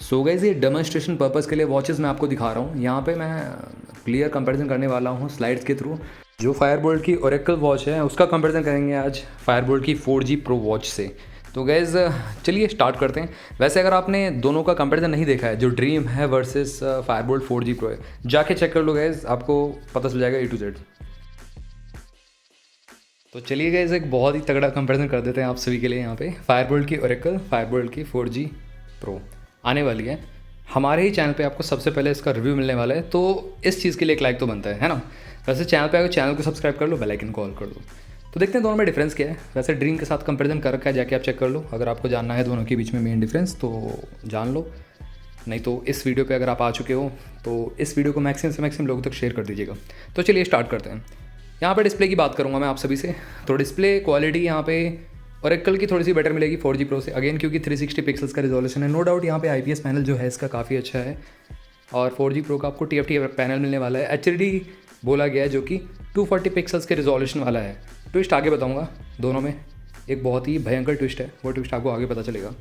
So guys ये demonstration purpose के लिए वॉचेस मैं आपको दिखा रहा हूँ। यहाँ पे मैं क्लियर कंपैरिजन करने वाला हूँ स्लाइड्स के थ्रू। जो फायरबोल्ट की ओरेकल वॉच है उसका कंपैरिजन करेंगे आज फायरबोल्ट की 4G प्रो वॉच से। तो गाइस चलिए स्टार्ट करते हैं। वैसे अगर आपने दोनों का कंपैरिजन नहीं देखा है, जो ड्रीम है वर्सेस फायरबोल्ट 4G प्रो है, जाके चेक कर लो गाइस, आपको पता चल जाएगा A to Z। तो चलिए गाइस एक बहुत ही तगड़ा कंपैरिजन कर देते हैं आप सभी के लिए। यहाँ पे फायरबोल्ट की ओरेकल, फायरबोल्ट की 4G प्रो आने वाली है। हमारे ही चैनल पे आपको सबसे पहले इसका रिव्यू मिलने वाला है, तो इस चीज़ के लिए एक लाइक तो बनता है ना। वैसे चैनल पे आकर चैनल को सब्सक्राइब कर लो, बेल आइकन को ऑल कर दो। तो देखते हैं दोनों में डिफरेंस क्या है। वैसे ड्रीम के साथ कंपैरिजन कर रखा है, जाके आप चेक कर लो। अगर आपको जानना है दोनों के बीच में मेन डिफरेंस तो जान लो, नहीं तो इस वीडियो पे अगर आप आ चुके हो तो इस वीडियो को मैक्सिमम से मैक्सिमम लोगों तक शेयर कर दीजिएगा। तो चलिए स्टार्ट करते हैं। यहाँ पे डिस्प्ले की बात करूँगा मैं आप सभी से। तो डिस्प्ले क्वालिटी यहाँ पे ओरेकल की थोड़ी सी बेटर मिलेगी 4G प्रो से, अगेन क्योंकि 360 पिक्सल्स का रिजोल्यूशन है। नो डाउट यहाँ पे IPS पैनल जो है इसका काफ़ी अच्छा है, और 4G प्रो का आपको TFT पैनल मिलने वाला है। HDD बोला गया है जो कि 240 पिक्सल्स के रिजोल्यूशन वाला है। ट्विस्ट आगे बताऊँगा, दोनों में एक बहुत ही भयंकर ट्विस्ट है, वो ट्विस्ट आपको आगे पता चलेगा।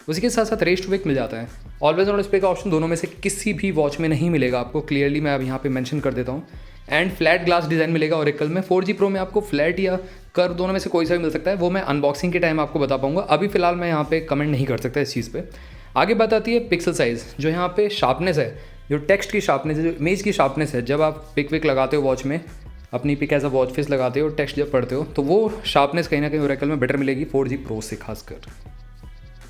उसी के साथ साथ रेस टू वेक मिल जाता है। ऑलवेज ऑन डिस्प्ले का ऑप्शन दोनों में से किसी भी वॉच में नहीं मिलेगा आपको, क्लियरली मैं अब यहाँ पे मेंशन कर देता हूँ। एंड फ्लैट ग्लास डिज़ाइन मिलेगा ओरेकल में। 4G प्रो में आपको फ्लैट या कर्व दोनों में से कोई सा भी मिल सकता है, वो मैं अनबॉक्सिंग के टाइम आपको बता पाऊंगा। अभी फिलहाल मैं यहाँ पे कमेंट नहीं कर सकता इस चीज़ पे। आगे बात आती है पिक्सल साइज़, जो यहाँ पे शार्पनेस है, जो टेक्स्ट की शार्पनेस है, जो इमेज की शार्पनेस है। जब आप पिक विक लगाते हो वॉच में, अपनी pick as a watch face लगाते हो, टेक्स्ट जब पढ़ते हो, तो वो शार्पनेस कहीं ना कहीं ओरेकल में बेटर मिलेगी 4G प्रो से खासकर।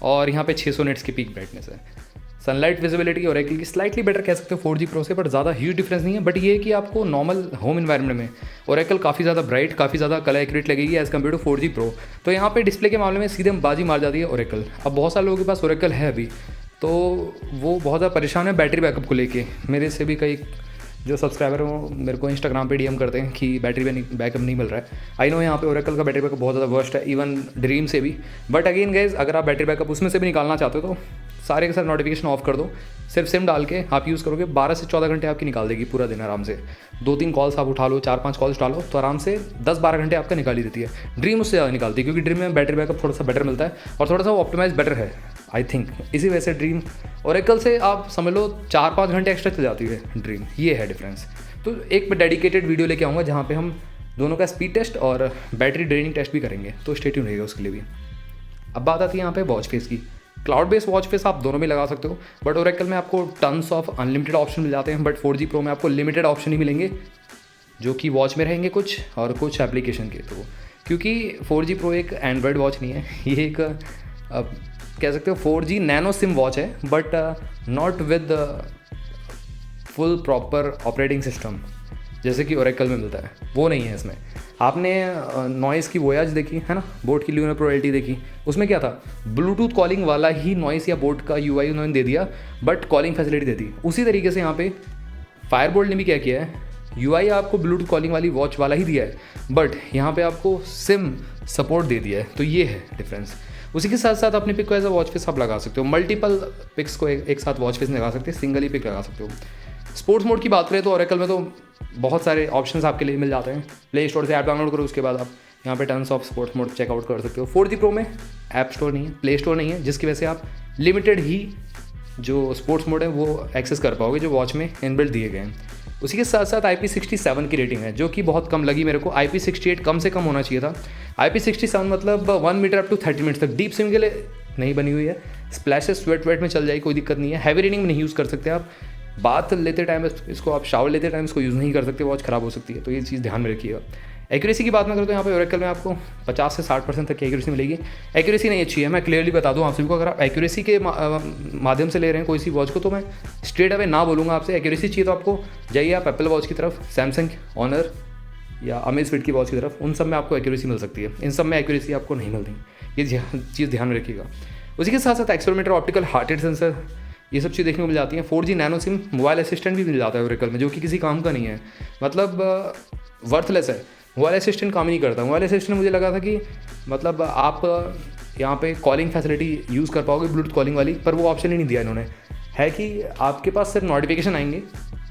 और यहाँ पे 600 निट्स की पीक ब्राइटनेस है। सनलाइट विजिबिलिटी ओरेकल की स्लाइटली बेटर कह सकते हो 4G प्रो से, बट ज़्यादा ह्यूज डिफरेंस नहीं है। बट ये है कि आपको नॉर्मल होम इन्वायरमेंट में ओरेकल काफ़ी ज़्यादा ब्राइट, काफ़ी ज़्यादा कलर एक्यूरेट लगेगी as compare to 4G pro. तो यहाँ पे डिस्प्ले के मामले में सीधे बाजी मार जाती है ओरेकल। अब बहुत सारे लोगों के पास ओरेकल है अभी, तो वो बहुत ज़्यादा परेशान है बैटरी बैकअप को लेके। मेरे से भी कई जो सब्सक्राइबर हैं वो मेरे को इंस्टाग्राम पे DM करते हैं कि बैटरी बैकअप नहीं मिल रहा है। आई नो यहाँ पे ओरेकल का बैटरी बैकअप बहुत ज़्यादा वर्स्ट है, इवन ड्रीम से भी। बट अगेन गाइज, अगर आप बैटरी बैकअप उसमें से भी निकालना चाहते हो तो सारे के सारे नोटिफिकेशन ऑफ कर दो, सिर्फ सिम डाल के आप यूज़ करोगे, 12 से 14 घंटे आपकी निकाल देगी पूरा दिन आराम से। 2-3 कॉल्स आप उठा लो, 4-5 कॉल्स डालो, तो आराम से 10-12 घंटे आपका निकाल ही देती है। ड्रीम उससे ज़्यादा निकालती है, क्योंकि ड्रीम में बैटरी बैकअप थोड़ा सा बेटर मिलता है और थोड़ा सा ऑप्टिमाइज बेटर है आई थिंक। इसी वजह से ड्रीम ओरेकल से आप समझ लो 4-5 घंटे एक्स्ट्रा चल जाती है ड्रीम, ये है डिफरेंस। तो एक डेडिकेटेड वीडियो लेके आऊँगा जहाँ पे हम दोनों का स्पीड टेस्ट और बैटरी ड्रेनिंग टेस्ट भी करेंगे, तो स्टे ट्यून रहेगा उसके लिए भी। अब बात आती है यहाँ पे वॉच फेस की। क्लाउड बेस्ड वॉच फेस आप दोनों में लगा सकते हो, बट ओरेकल में आपको टन्स ऑफ अनलिमिटेड ऑप्शन मिल जाते हैं। बट 4G प्रो में आपको लिमिटेड ऑप्शन ही मिलेंगे, जो कि वॉच में रहेंगे कुछ और कुछ एप्लीकेशन के थ्रू। क्योंकि 4G प्रो एक एंड्रॉयड वॉच नहीं है, ये एक कह सकते हो 4G नैनो सिम वॉच है, but not with full proper operating system जैसे कि ओरेकल में मिलता है, वो नहीं है इसमें। आपने नॉइस की वोयाज देखी है ना, बोट की लूना प्रो LT देखी, उसमें क्या था, ब्लूटूथ कॉलिंग वाला ही नॉइस या बोट का UI उन्होंने दे दिया, बट कॉलिंग फैसिलिटी दे दी। उसी तरीके से यहाँ पे फायरबोल्ट ने भी क्या किया है, UI आपको ब्लूटूथ कॉलिंग वाली वॉच वाला ही दिया है, बट यहाँ पे आपको सिम सपोर्ट दे दिया है। तो ये है डिफरेंस। उसी के साथ साथ अपने पिक को एज अ वॉच फेस आप लगा सकते हो, मल्टीपल पिक्स को एक साथ वॉच फेस में लगा सकते हैं, सिंगल ही पिक लगा सकते हो। स्पोर्ट्स मोड की बात करें तो ओरेकल में तो बहुत सारे ऑप्शंस आपके लिए मिल जाते हैं। प्ले स्टोर से ऐप डाउनलोड करो, उसके बाद आप यहाँ पे turns off sports mode check out कर सकते हो। 4G प्रो में ऐप स्टोर नहीं है, प्ले स्टोर नहीं है, जिसकी वजह से आप लिमिटेड ही जो स्पोर्ट्स मोड है वो एक्सेस कर पाओगे, जो वॉच में इनबिल्ट दिए गए हैं। उसी के साथ साथ IP67 की रेटिंग है, जो कि बहुत कम लगी मेरे को। IP68 कम से कम होना चाहिए था। IP67 मतलब 1 मीटर अप टू 30 मिनट्स तक डीप स्विम के लिए नहीं बनी हुई है। स्प्लैशेस स्वेट वेट में चल जाएगी, कोई दिक्कत नहीं है। हैवी रेनिंग में नहीं यूज़ कर सकते आप। बात लेते टाइम इसको आप शावर लेते टाइम इसको यूज़ नहीं कर सकते, वॉच ख़राब हो सकती है, तो ये चीज़ ध्यान में रखिएगा। एक्यूरेसी की बात मैं करूँ तो यहाँ पे ओरेकल में आपको 50 से 60% तक की एक्यूरेसी मिलेगी। एक्यूरेसी नहीं अच्छी है, मैं क्लियरली बता दूँ आप सभी को। अगर आप एक्यूरेसी के माध्यम से ले रहे हैं कोई सी वॉच को, तो मैं स्ट्रेट अवे ना बोलूँगा आपसे। एक्यूरेसी चाहिए तो आपको जाइए आप एप्पल वॉच की तरफ, सैमसंग, ऑनर या अमेज़फिट की वॉच की तरफ, उन सब में आपको एक्यूरेसी मिल सकती है। इन सब में एक्यूरेसी आपको नहीं मिलती, ये चीज़ ध्यान में रखिएगा। उसी के साथ साथ accelerometer, optical heart rate sensor, ये सब चीज़ देखने को मिल जाती हैं। 4G nano SIM mobile assistant भी मिल जाता है ओरेकल में, जो कि किसी काम का नहीं है, मतलब वर्थलेस है। मोबाइल असिस्टेंट काम ही नहीं करता। मोबाइल असिस्टेंट मुझे लगा था कि मतलब आप यहाँ पे कॉलिंग फैसिलिटी यूज़ कर पाओगे ब्लूटूथ कॉलिंग वाली, पर वो ऑप्शन ही नहीं दिया इन्होंने। है कि आपके पास सिर्फ नोटिफिकेशन आएंगे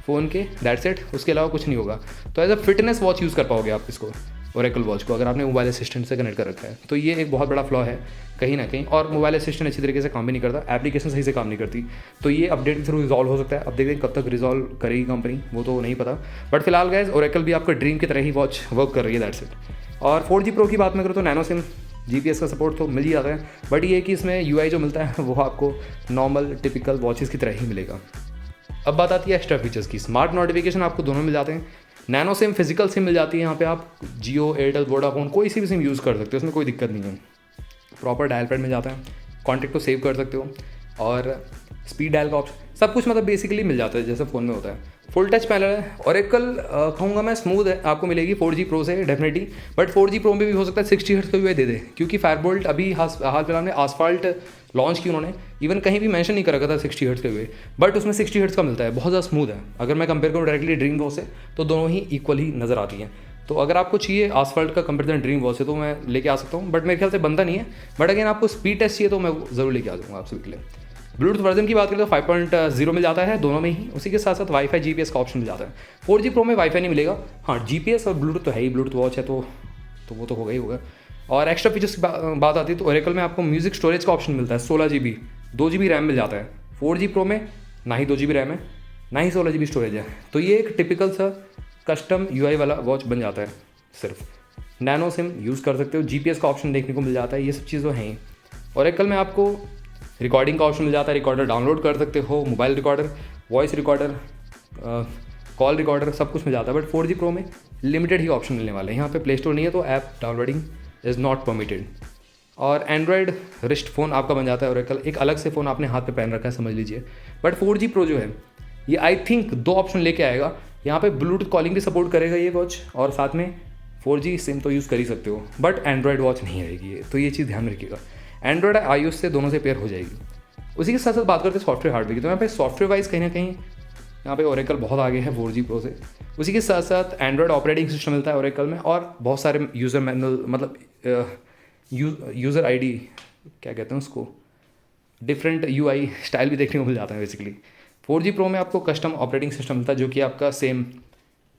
फ़ोन के, दैट्स इट, उसके अलावा कुछ नहीं होगा। तो as a fitness watch use कर पाओगे आप इसको ओरेकल वॉच को, अगर आपने मोबाइल असिस्टेंट से कनेक्ट कर रखा है। तो ये एक बहुत बड़ा फ्लॉ है कहीं ना कहीं, और मोबाइल असिस्टेंट अच्छी तरीके से काम भी नहीं करता, एप्लीकेशन सही से काम नहीं करती। तो ये अपडेट के थ्रू रिजॉल्व हो सकता है। अब देखते हैं कब तक रिजॉल्व करेगी कंपनी, वो तो नहीं पता। बट फिलहाल गाइस ओरेकल भी आपका ड्रीम की तरह ही वॉच वर्क कर रही है, दैट्स इट। और 4G Pro की बात में करूँ तो नैनो सिम GPS का सपोर्ट तो मिल ही जाता है, बट ये कि इसमें UI जो मिलता है वो आपको नॉर्मल टिपिकल वॉचेस की तरह ही मिलेगा। अब बात आती है एक्स्ट्रा फीचर्स की। स्मार्ट नोटिफिकेशन आपको दोनों मिल जाते हैं। नैनो सिम फिजिकल सिम मिल जाती है, यहाँ पे आप जियो, एयरटेल, वोडाफोन कोई सी भी सिम यूज़ कर सकते हो, उसमें कोई दिक्कत नहीं है। प्रॉपर डायल पैड मिल जाता है, कॉन्टैक्ट को सेव कर सकते हो, और स्पीड डायल का ऑप्शन, सब कुछ मतलब बेसिकली मिल जाता है जैसे फ़ोन में होता है। फुल टच पैनल है। ओरेकल कहूँगा मैं स्मूथ है, आपको मिलेगी 4G Pro से डेफिनेटली, बट 4G Pro में भी हो सकता है 60 हर्ट्ज का भी दे दे, क्योंकि फायरबोल्ट अभी हाल फिलहाल में आसफाल्ट लॉन्च की उन्होंने, इवन कहीं भी मेंशन नहीं कर रखा था 60 हर्ट्ज के हुए, बट उसमें 60 हर्ट्ज का मिलता है, बहुत ज़्यादा स्मूथ है। अगर मैं कंपेयर करूँ डायरेक्टली ड्रीम वॉच से तो दोनों ही इक्वल ही नज़र आती हैं। तो अगर आपको चाहिए आसफाल्ट का कंपेरिजन ड्रीम वॉच से तो मैं लेके आ सकता हूँ, बट मेरे ख्याल से बनता नहीं है। बट अगर आपको स्पीड टेस्ट चाहिए तो मैं ज़रूर लेके आ जाऊँगा आप सभी के लिए। ब्लूटूथ वर्जन की बात करें तो 5.0 मिल जाता है दोनों में ही, उसी के साथ साथ वाईफाई GPS का ऑप्शन मिल जाता है। 4G Pro में वाईफाई नहीं मिलेगा, हाँ GPS और ब्लूटूथ तो है ही, ब्लूटूथ वॉच है तो वो तो होगा ही होगा। और एक्स्ट्रा फीचर्स की बात आती है तो ओरेकल में आपको म्यूजिक स्टोरेज का ऑप्शन मिलता है, 16 GB, 2 GB रैम मिल जाता है। 4G Pro में ना ही 2 GB रैम है, ना ही 16 GB स्टोरेज है। तो ये एक टिपिकल सा कस्टम UI वाला वॉच बन जाता है। सिर्फ नैनो सिम यूज़ कर सकते हो, GPS का ऑप्शन देखने को मिल जाता है, ये सब चीज़ें हैं ही। ओरेकल में आपको रिकॉर्डिंग का ऑप्शन मिल जाता है, रिकॉर्डर डाउनलोड कर सकते हो, mobile recorder, voice recorder, call recorder, सब कुछ मिल जाता है। बट 4G Pro में लिमिटेड ही ऑप्शन मिलने वाले हैं, यहाँ पे प्ले स्टोर नहीं है तो app downloading is not permitted. और एंड्रॉयड रिस्ट फ़ोन आपका बन जाता है ओरेकल, एक अलग से फ़ोन आपने हाथ पे पहन रखा है समझ लीजिए। बट 4G Pro जो है ये आई थिंक 2 ऑप्शन लेके आएगा, यहाँ पे ब्लूटूथ कॉलिंग भी सपोर्ट करेगा ये वॉच, और साथ में 4G सिम तो यूज़ कर ही सकते हो, बट एंड्रॉयड वॉच नहीं रहेगी ये, तो ये चीज़ ध्यान में रखिएगा। एंड्रॉयड iOS से दोनों से पेयर हो जाएगी। उसी के साथ साथ बात करते हैं सॉफ्टवेयर हार्डवेयर की, तो यहाँ पे सॉफ्टवेयर वाइज कहीं ना कहीं यहाँ पे ओरेकल बहुत आगे है 4G Pro से। उसी के साथ साथ एंड्रॉयड ऑपरेटिंग सिस्टम मिलता है ओरेकल में, और बहुत सारे यूज़र मैनुअल, मतलब यूज़र ID क्या कहते हैं उसको, डिफरेंट UI स्टाइल भी देखने को मिल जाता है बेसिकली। 4G Pro में आपको कस्टम ऑपरेटिंग सिस्टम मिलता है जो कि आपका सेम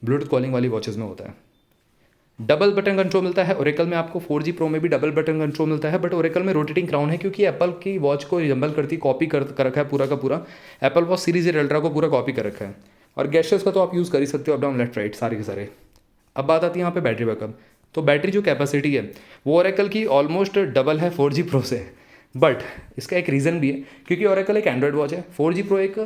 ब्लूटूथ कॉलिंग वाली वॉचेस में होता है। डबल बटन कंट्रोल मिलता है ओरेकल में आपको, 4G Pro में भी डबल बटन कंट्रोल मिलता है, बट ओरेकल में रोटेटिंग क्राउन है, क्योंकि एप्पल की वॉच को रिजम्बल करती, कॉपी कर रखा है पूरा का पूरा, एप्पल वॉच सीरीज अल्ट्रा को पूरा कॉपी कर रखा है। और गेस्चर्स का तो आप यूज़ कर ही सकते हो, अप डाउन लेफ्ट राइट सारे के सारे। अब बात आती है यहाँ पे बैटरी बैकअप, तो बैटरी जो कैपेसिटी है वो ओरेकल की ऑलमोस्ट डबल है 4G Pro से, बट इसका एक रीज़न भी है, क्योंकि ओरेकल एक एंड्रॉयड वॉच है, 4G Pro एक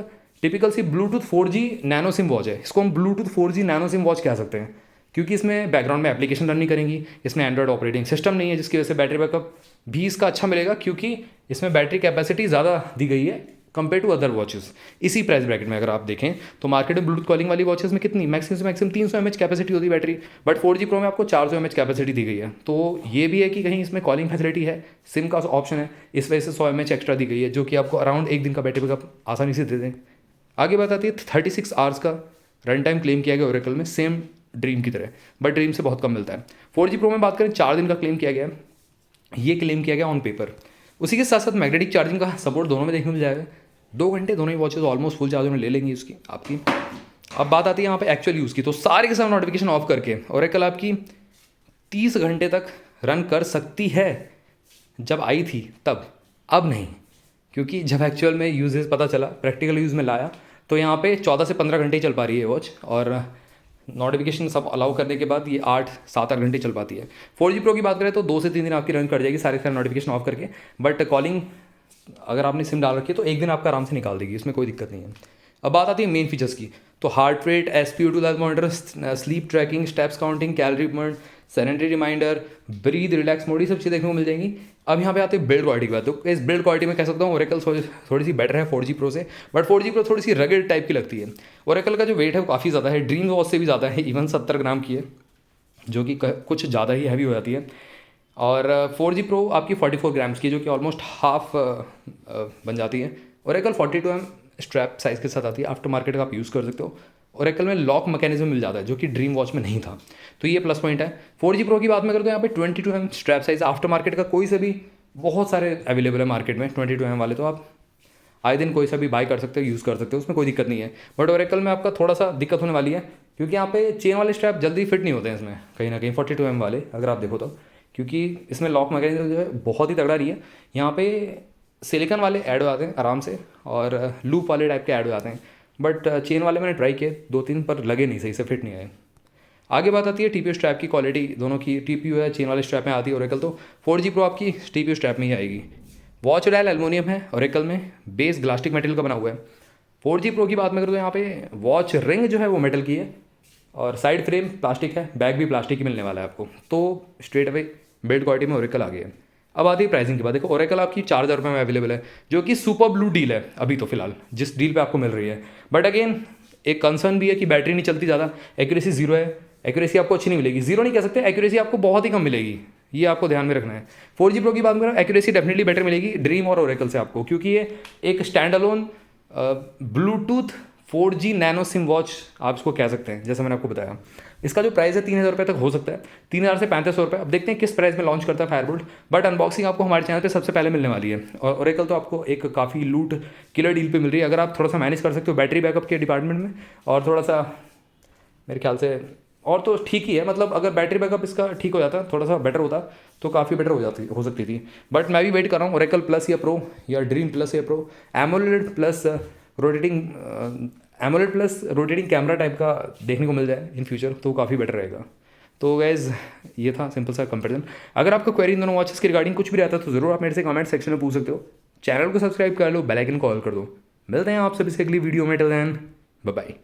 typical C bluetooth 4G nano SIM watch है, इसको हम Bluetooth 4G nano SIM watch कह सकते हैं, क्योंकि इसमें बैकग्राउंड में एप्लीकेशन रन नहीं करेंगी, इसमें एंड्रॉयड ऑपरेटिंग सिस्टम नहीं है, जिसकी वजह से बैटरी बैकअप भी इसका अच्छा मिलेगा, क्योंकि इसमें बैटरी कैपेसिटी ज़्यादा दी गई है कंपेयर टू अदर वॉचेस। इसी प्राइस ब्रैकेट में अगर आप देखें तो मार्केट में ब्लूटूथ कॉलिंग वाली वॉचेस में कितनी मैक्सिमम से मैक्सिमम 300 mAh कैपेसिटी होती है बैटरी, बट 4G Pro में आपको 400 mAh कैपेसिटी दी गई है। तो ये भी है कि कहीं इसमें कॉलिंग फैसिलिटी है, सिम का ऑप्शन है, इस वजह से 100 mAh एक्स्ट्रा दी गई है, जो कि आपको अराउंड 1 दिन का बैटरी बैकअप आसानी से दे दें। आगे बात आती है 36 आवर्स का रन टाइम क्लेम किया गया ओरेकल में, सेम ड्रीम की तरह, बट ड्रीम से बहुत कम मिलता है। 4G Pro में बात करें 4 दिन का क्लेम किया गया है, ये क्लेम किया गया ऑन पेपर। उसी के साथ साथ मैग्नेटिक चार्जिंग का सपोर्ट दोनों में देखने को मिल जाएगा, 2 घंटे दोनों ही वॉचेस ऑलमोस्ट फुल चार्ज में ले लेंगी उसकी आपकी। अब बात आती है यहाँ पे एक्चुअल यूज़ की, तो सारे के सारे नोटिफिकेशन ऑफ करके ओरेकल आपकी 30 घंटे तक रन कर सकती है, जब आई थी तब, अब नहीं, क्योंकि जब एक्चुअल में यूजेस पता चला, प्रैक्टिकल यूज़ में लाया, तो यहाँ पे 14 से 15 घंटे ही चल पा रही है वॉच, और नोटिफिकेशन सब अलाउ करने के बाद ये 8-7 घंटे चल पाती है। 4G Pro की बात करें तो 2 से 3 दिन आपकी रन कर जाएगी सारे नोटिफिकेशन ऑफ करके, बट कॉलिंग अगर आपने सिम डाल रखी है तो 1 दिन आपका आराम से निकाल देगी, इसमें कोई दिक्कत नहीं है। अब बात आती है मेन फीचर्स की, तो heart rate, SpO2 monitor, sleep tracking, steps counting, calorie burn, sanitary reminder, breathe, relax mode, ये सब चीज़ देखने को मिल जाएंगी। अब यहाँ पे आते हैं बिल्ड क्वालिटी की बात, तो इस बिल्ड क्वालिटी में कह सकता हूँ ओरेकल थोड़ी सी बेटर है 4G Pro से, बट 4G Pro थोड़ी सी रगेड टाइप की लगती है। ओरेकल का जो वेट है वो काफ़ी ज़्यादा है, ड्रीम वॉच से भी ज़्यादा है, इवन 70 ग्राम की है, जो कि कुछ ज़्यादा ही हैवी हो जाती है। और 4G Pro आपकी 44 ग्राम्स की, जो कि ऑलमोस्ट हाफ बन जाती है। ओरेकल 42mm स्ट्रैप साइज़ के साथ आती है, आफ्टर मार्केट का आप यूज़ कर सकते हो। ओरेकल में लॉक मैकेनिज्म मिल जाता है, जो कि ड्रीम वॉच में नहीं था, तो ये प्लस पॉइंट है। 4G Pro की बात में करें तो यहाँ पे 22mm strap size, after market का कोई से भी बहुत सारे अवेलेबल है मार्केट में 22mm वाले, तो आप आए दिन कोई सा भी बाय कर सकते हो, यूज़ कर सकते हो, उसमें कोई दिक्कत नहीं है। बट ओरेकल में आपका थोड़ा सा दिक्कत होने वाली है क्योंकि यहाँ पे चेन वाले स्ट्रैप जल्दी फिट नहीं होते हैं इसमें कहीं ना कहीं 42 mm वाले अगर आप देखो तो, क्योंकि इसमें लॉक मैकेनिज्म जो है बहुत ही तगड़ा रही है। यहाँ पे सिलिकॉन वाले ऐड हो जाते हैं आराम से और लूप वाले टाइप के ऐड हो जाते हैं, बट चेन वाले मैंने ट्राई किए 2-3 पर लगे नहीं, सही से फिट नहीं आए। आगे बात आती है TPU स्ट्रैप की क्वालिटी, दोनों की TPU है चेन वाले स्ट्रैप में आती है ओरेकल, तो 4G Pro आपकी TPU स्ट्रैप में ही आएगी। वॉच डायल एल्युमिनियम है ओरेकल में, बेस ग्लास्टिक मेटेरियल का बना हुआ है। 4G Pro की बात मैं करूँ तो यहाँ पे वॉच रिंग जो है वो मेटल की है और साइड फ्रेम प्लास्टिक है, बैग भी प्लास्टिक ही मिलने वाला है आपको, तो स्ट्रेट अवे बिल्ड क्वालिटी में ओरेकल आ गई है। अब आती है प्राइसिंग की बात। देखो ओरेकल आपकी 4,000 रुपये में अवेलेबल है, जो कि सुपर ब्लू डील है अभी तो फिलहाल जिस डील पे आपको मिल रही है। बट अगेन एक कंसर्न भी है कि बैटरी नहीं चलती ज़्यादा, एक्यूरेसी जीरो है, एक्यूरेसी आपको अच्छी नहीं मिलेगी, जीरो नहीं कह सकते, एक्यूरेसी आपको बहुत ही कम मिलेगी, ये आपको ध्यान में रखना है। 4G Pro की बात करें एक्यूरेसी डेफिनेटली बेटर मिलेगी ड्रीम और ओरेकल से आपको, क्योंकि ये एक stand alone Bluetooth 4G nano SIM watch आप इसको कह सकते हैं, जैसे मैंने आपको बताया। इसका जो प्राइस है 3,000 रुपये तक हो सकता है, 3,000 से 3,500 रुपये। अब देखते हैं किस प्राइस में लॉन्च करता है फायरबोल्ट, बट अनबॉक्सिंग आपको हमारे चैनल पे सबसे पहले मिलने वाली है। और ओरेकल तो आपको एक काफ़ी लूट किलर डील पे मिल रही है, अगर आप थोड़ा सा मैनेज कर सकते हो बैटरी बैकअप के डिपार्टमेंट में, और थोड़ा सा मेरे ख्याल से और तो ठीक ही है, मतलब अगर बैटरी बैकअप इसका ठीक हो जाता, थोड़ा सा बेटर होता तो काफ़ी बेटर हो सकती थी। बट मैं भी वेट कर रहा हूँ ओरेकल प्लस या प्रो या ड्रीम प्लस या pro, AMOLED plus rotating camera type का देखने को मिल जाए इन फ्यूचर, तो काफ़ी बेटर रहेगा। तो गैज़ ये था सिंपल सा कंपेरिजन। अगर आपको क्वेरी इन दोनों वॉचेस के रिगार्डिंग कुछ भी रहता है तो ज़रूर आप मेरे से कमेंट सेक्शन में पूछ सकते हो। चैनल को सब्सक्राइब कर लो, बेल आइकन को ऑल कर दो। मिलते हैं आप सभी से अगली वीडियो में, टिल देन बाय बाय।